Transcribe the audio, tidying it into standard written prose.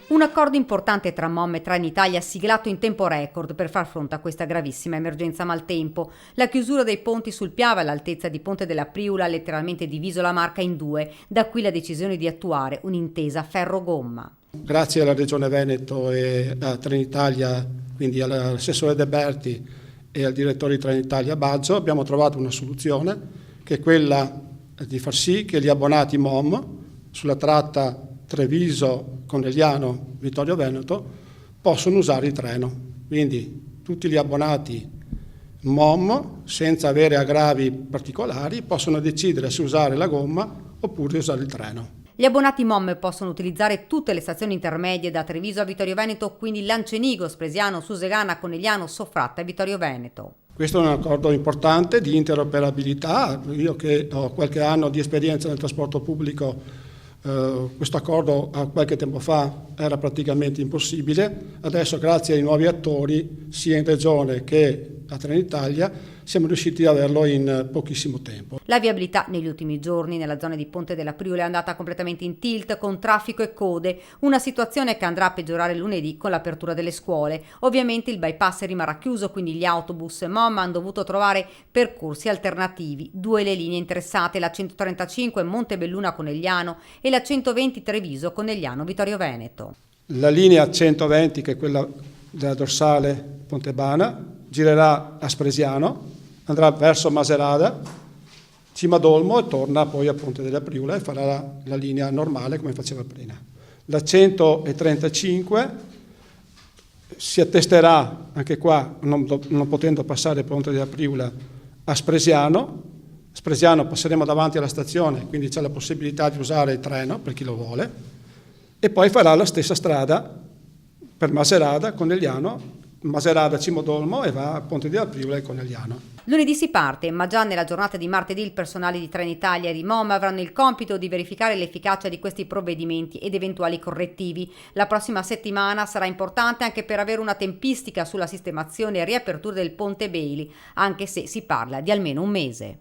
Un accordo importante tra MOM e Trenitalia siglato in tempo record per far fronte a questa gravissima emergenza maltempo. La chiusura dei ponti sul Piave all'altezza di Ponte della Priula ha letteralmente diviso la Marca in due, da qui la decisione di attuare un'intesa ferro-gomma. Grazie alla Regione Veneto e a Trenitalia, quindi all'assessore De Berti e al direttore di Trenitalia Baggio, abbiamo trovato una soluzione che è quella di far sì che gli abbonati MOM sulla tratta Treviso-Conegliano-Vittorio Veneto possono usare il treno. Quindi tutti gli abbonati MOM, senza avere aggravi particolari, possono decidere se usare la gomma oppure usare il treno. Gli abbonati MOM possono utilizzare tutte le stazioni intermedie da Treviso a Vittorio Veneto, quindi Lancenigo, Spresiano, Susegana, Conegliano, Sofratta e Vittorio Veneto. Questo è un accordo importante di interoperabilità. Io che ho qualche anno di esperienza nel trasporto pubblico, questo accordo qualche tempo fa era praticamente impossibile. Adesso, grazie ai nuovi attori, sia in Regione che a Trenitalia, siamo riusciti ad averlo in pochissimo tempo. La viabilità negli ultimi giorni nella zona di Ponte della Priula è andata completamente in tilt con traffico e code, una situazione che andrà a peggiorare lunedì con l'apertura delle scuole. Ovviamente il bypass rimarrà chiuso, quindi gli autobus MOM hanno dovuto trovare percorsi alternativi. Due le linee interessate, la 135 Montebelluna-Conegliano e la 120 Treviso-Conegliano-Vittorio Veneto. La linea 120, che è quella della dorsale Pontebana, girerà a Spresiano, andrà verso Maserata, Cimadolmo e torna poi a Ponte della Priula e farà la linea normale come faceva prima. La 135 si attesterà anche qua, non potendo passare Ponte della Priula, a Spresiano. Spresiano passeremo davanti alla stazione, quindi c'è la possibilità di usare il treno per chi lo vuole, e poi farà la stessa strada per Maserata, Conegliano, Maserata, Cimodolmo e va a Ponte della Priula e Conegliano. Lunedì si parte, ma già nella giornata di martedì il personale di Trenitalia e di MOM avranno il compito di verificare l'efficacia di questi provvedimenti ed eventuali correttivi. La prossima settimana sarà importante anche per avere una tempistica sulla sistemazione e riapertura del Ponte Bailey, anche se si parla di almeno un mese.